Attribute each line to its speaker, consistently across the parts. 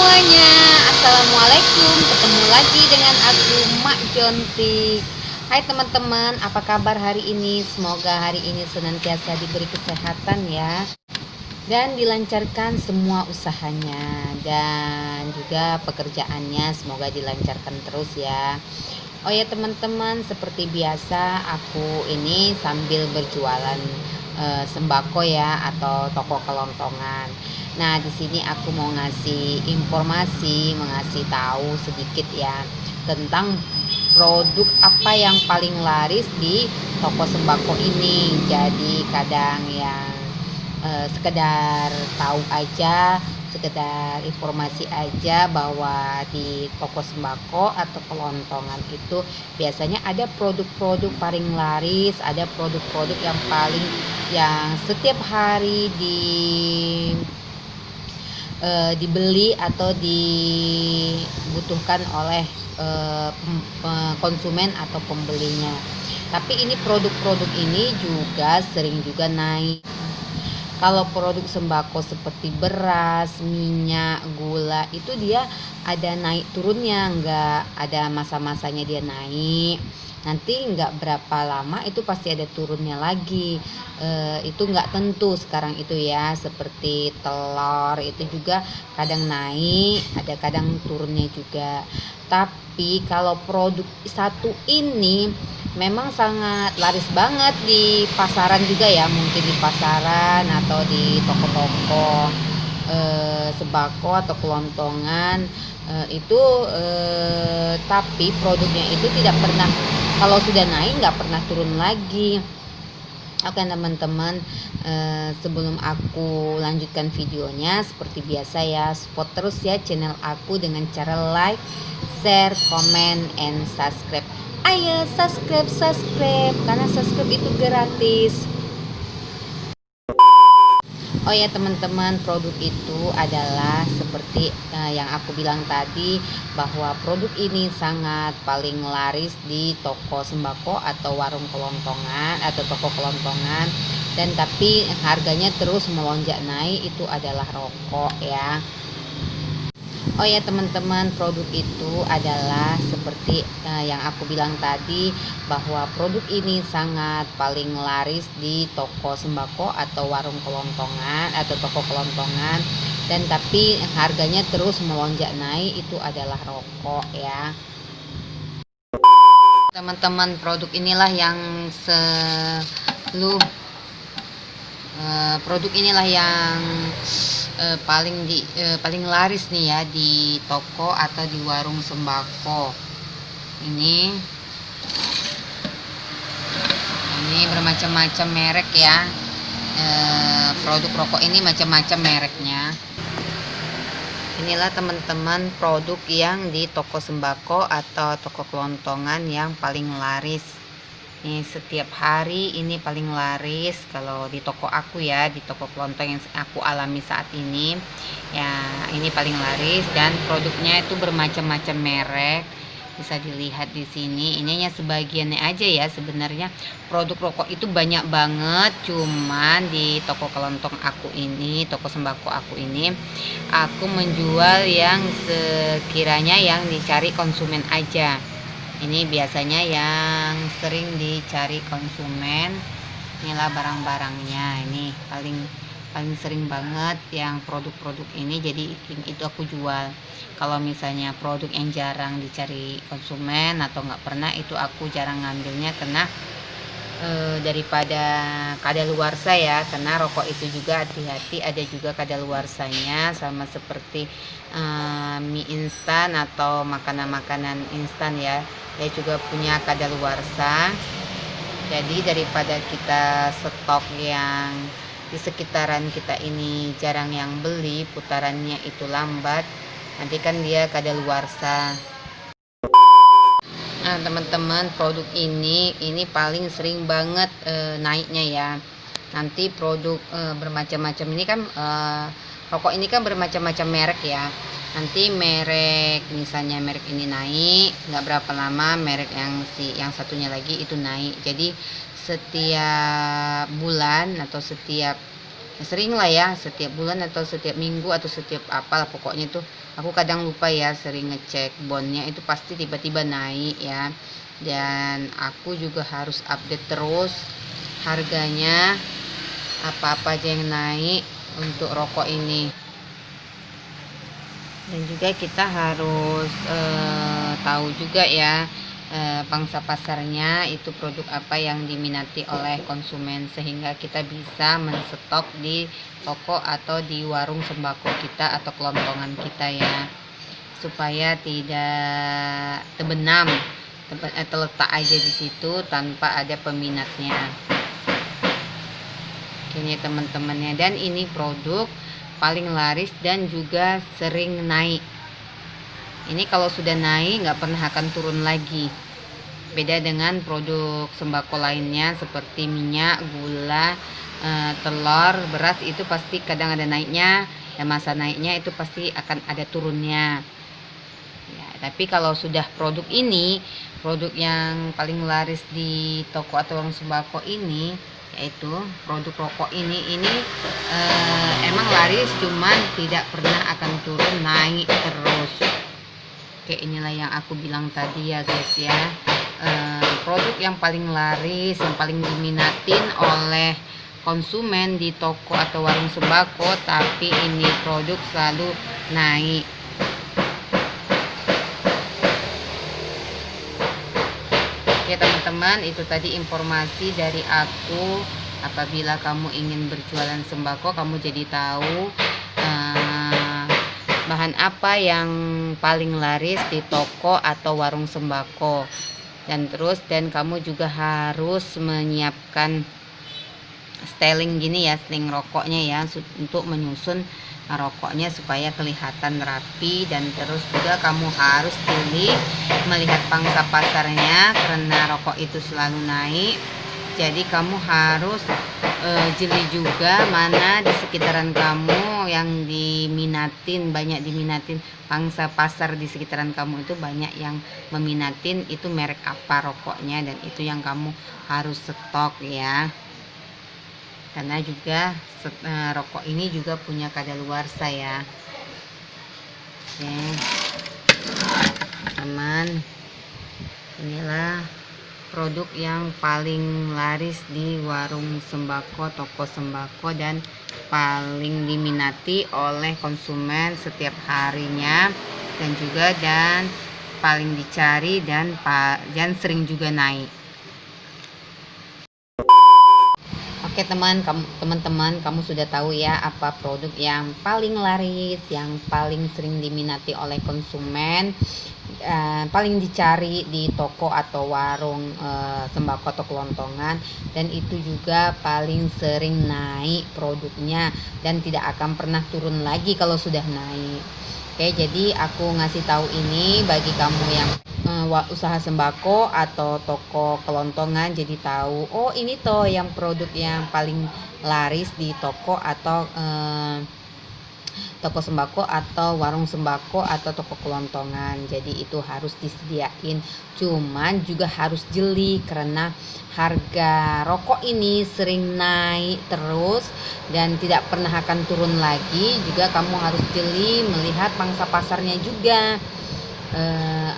Speaker 1: semuanya, assalamualaikum. Ketemu lagi dengan aku, Mak Jonti. Hai teman-teman, apa kabar hari ini? Semoga hari ini senantiasa diberi kesehatan ya, dan dilancarkan semua usahanya dan juga pekerjaannya. Semoga dilancarkan terus ya. Oh ya teman-teman, seperti biasa aku ini sambil berjualan sembako ya, atau toko kelontongan. Nah, di sini aku mau ngasih informasi, mengasih tahu sedikit ya tentang produk apa yang paling laris di toko sembako ini. Jadi kadang yang sekedar tahu aja, sekedar informasi aja bahwa di toko sembako atau kelontongan itu biasanya ada produk-produk paling laris, ada produk-produk yang setiap hari dibeli atau dibutuhkan oleh konsumen atau pembelinya. Tapi ini produk-produk ini juga sering juga naik. Kalau produk sembako seperti beras, minyak, gula itu dia ada naik turunnya, nggak ada masa-masanya dia naik. Nanti nggak berapa lama itu pasti ada turunnya lagi. Itu nggak tentu sekarang itu ya. Seperti telur itu juga kadang naik, ada kadang turunnya juga. Tapi kalau produk satu ini memang sangat laris banget di pasaran juga ya, mungkin di pasaran atau di toko-toko sembako atau kelontongan itu, tapi produknya itu tidak pernah, kalau sudah naik nggak pernah turun lagi. Oke teman-teman, sebelum aku lanjutkan videonya, seperti biasa ya, support terus ya channel aku dengan cara like, share, comment, and subscribe. Ayo subscribe, karena subscribe itu gratis. Oh ya teman-teman, produk itu adalah seperti yang aku bilang tadi, bahwa produk ini sangat paling laris di toko sembako atau warung kelontongan atau toko kelontongan, dan tapi harganya terus melonjak naik, itu adalah rokok ya. Oh ya teman-teman, produk itu adalah seperti yang aku bilang tadi, bahwa produk ini sangat paling laris di toko sembako atau warung kelontongan atau toko kelontongan, dan tapi harganya terus melonjak naik, itu adalah rokok ya. Teman-teman, produk inilah yang produk inilah yang paling laris nih ya di toko atau di warung sembako. Ini bermacam-macam merek ya. Produk rokok ini macam-macam mereknya. Inilah teman-teman produk yang di toko sembako atau toko kelontongan yang paling laris. Ini setiap hari ini paling laris kalau di toko aku ya, di toko kelontong yang aku alami saat ini ya, ini paling laris. Dan produknya itu bermacam-macam merek, bisa dilihat di sini. Ini hanya sebagiannya aja ya, sebenarnya produk rokok itu banyak banget, cuman di toko kelontong aku ini, toko sembako aku ini, aku menjual yang sekiranya yang dicari konsumen aja. Ini biasanya yang sering dicari konsumen. Inilah barang-barangnya, ini paling sering banget yang produk-produk ini, jadi itu aku jual. Kalau misalnya produk yang jarang dicari konsumen atau nggak pernah, itu aku jarang ngambilnya, karena daripada kadaluarsa ya, karena rokok itu juga hati-hati, ada juga kadaluarsanya, sama seperti mie instan atau makanan-makanan instan ya, dia juga punya kadaluarsa. Jadi daripada kita stok yang di sekitaran kita ini jarang yang beli, putarannya itu lambat, nanti kan dia kadaluarsa. Nah teman-teman, produk ini paling sering banget naiknya ya. Nanti produk bermacam-macam ini kan, rokok ini kan bermacam-macam merek ya. Nanti merek, misalnya merek ini naik, nggak berapa lama merek yang satunya lagi itu naik. Jadi setiap bulan atau setiap sering lah ya, setiap bulan atau setiap minggu atau setiap apalah pokoknya tuh aku kadang lupa ya, sering ngecek bondnya itu pasti tiba-tiba naik ya. Dan aku juga harus update terus harganya, apa-apa aja yang naik untuk rokok ini. Dan juga kita harus tahu juga ya pangsa pasarnya itu produk apa yang diminati oleh konsumen, sehingga kita bisa menstok di toko atau di warung sembako kita atau kelontongan kita ya, supaya tidak terbenam terletak aja di situ tanpa ada peminatnya. Ini teman-temannya, dan ini produk paling laris dan juga sering naik. Ini kalau sudah naik nggak pernah akan turun lagi. Beda dengan produk sembako lainnya seperti minyak, gula, telur, beras, itu pasti kadang ada naiknya, dan masa naiknya itu pasti akan ada turunnya. Ya, tapi kalau sudah produk ini, produk yang paling laris di toko atau warung sembako ini, yaitu produk rokok ini emang laris, cuman tidak pernah akan turun, naik terus. Oke, inilah yang aku bilang tadi ya guys ya, produk yang paling laris, yang paling diminatin oleh konsumen di toko atau warung sembako, tapi ini produk selalu naik. Oke teman-teman, itu tadi informasi dari aku. Apabila kamu ingin berjualan sembako, kamu jadi tahu bahan apa yang paling laris di toko atau warung sembako. Dan kamu juga harus menyiapkan styling gini ya, styling rokoknya ya, untuk menyusun rokoknya supaya kelihatan rapi. Dan terus juga kamu harus pilih melihat pangsa pasarnya, karena rokok itu selalu naik. Jadi kamu harus jeli juga mana di sekitaran kamu yang diminatin, banyak diminatin, pangsa pasar di sekitaran kamu itu banyak yang meminatin itu merek apa rokoknya, dan itu yang kamu harus stok ya. Karena juga rokok ini juga punya kadaluarsa ya. Oke teman, inilah produk yang paling laris di warung sembako, toko sembako, dan paling diminati oleh konsumen setiap harinya, dan paling dicari, dan sering juga naik. Oke teman-teman, kamu sudah tahu ya apa produk yang paling laris, yang paling sering diminati oleh konsumen, paling dicari di toko atau warung sembako atau kelontongan, dan itu juga paling sering naik produknya dan tidak akan pernah turun lagi kalau sudah naik. Oke, jadi aku ngasih tahu ini bagi kamu yang usaha sembako atau toko kelontongan, jadi tahu, oh ini toh yang produk yang paling laris di toko atau toko sembako atau warung sembako atau toko kelontongan. Jadi itu harus disediain, cuman juga harus jeli karena harga rokok ini sering naik terus dan tidak pernah akan turun lagi. Juga kamu harus jeli melihat pangsa pasarnya juga,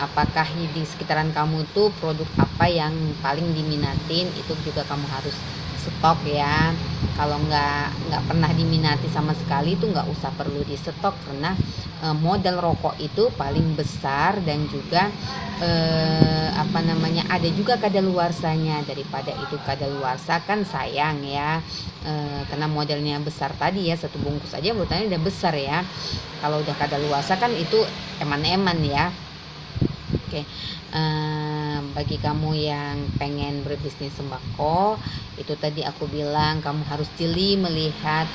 Speaker 1: apakah di sekitaran kamu tuh produk apa yang paling diminatin, itu juga kamu harus stok ya. Kalau nggak pernah diminati sama sekali itu nggak usah perlu di stok, karena model rokok itu paling besar, dan juga ada juga kadaluarsanya. Daripada itu kadaluarsa kan sayang ya, karena modelnya besar tadi ya, satu bungkus aja buatannya udah besar ya. Kalau udah kadaluarsa kan itu eman-eman ya. Oke, bagi kamu yang pengen berbisnis sembako, itu tadi aku bilang kamu harus jeli melihat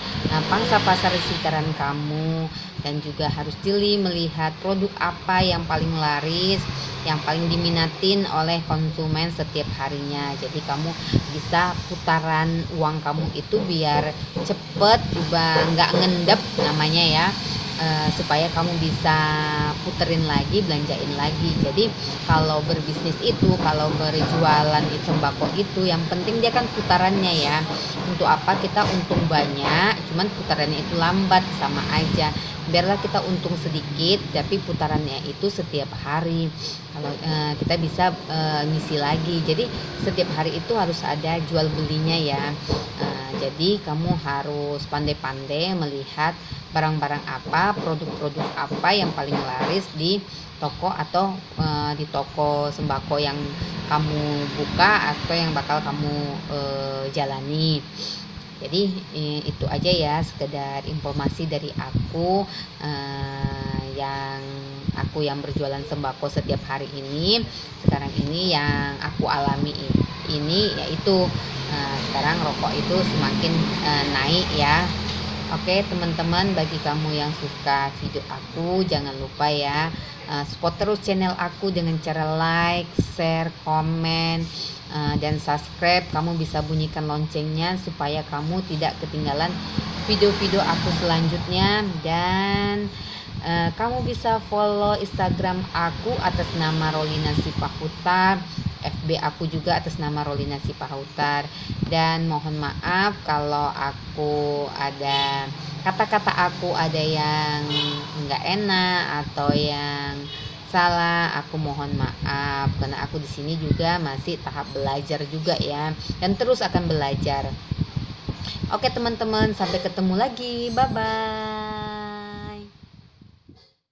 Speaker 1: pangsa pasar di sekitaran kamu, dan juga harus jeli melihat produk apa yang paling laris, yang paling diminatin oleh konsumen setiap harinya. Jadi kamu bisa putaran uang kamu itu biar cepet, nggak ngendep namanya ya. supaya kamu bisa puterin lagi, belanjain lagi. Jadi kalau berbisnis itu, kalau berjualan sembako itu, yang penting dia kan putarannya ya. Untuk apa kita untung banyak, cuman putarannya itu lambat, sama aja. Biarlah kita untung sedikit, tapi putarannya itu setiap hari. Kalau kita bisa ngisi lagi. Jadi setiap hari itu harus ada jual belinya ya. Jadi kamu harus pandai-pandai melihat barang-barang apa, produk-produk apa yang paling laris di toko atau di toko sembako yang kamu buka atau yang bakal kamu jalani. Jadi itu aja ya, sekedar informasi dari aku yang berjualan sembako setiap hari ini. Sekarang ini yang aku alami ini yaitu sekarang rokok itu semakin naik ya. Oke teman-teman, bagi kamu yang suka video aku, jangan lupa ya support terus channel aku dengan cara like, share, komen, dan subscribe. Kamu bisa bunyikan loncengnya supaya kamu tidak ketinggalan video-video aku selanjutnya. Dan kamu bisa follow Instagram aku atas nama Rolina Sipahutar, FB aku juga atas nama Rolina Sipahutar. Dan mohon maaf kalau aku ada kata-kata aku ada yang enggak enak atau yang salah, aku mohon maaf karena aku di sini juga masih tahap belajar juga ya, dan terus akan belajar. Oke teman-teman, sampai ketemu lagi, bye bye.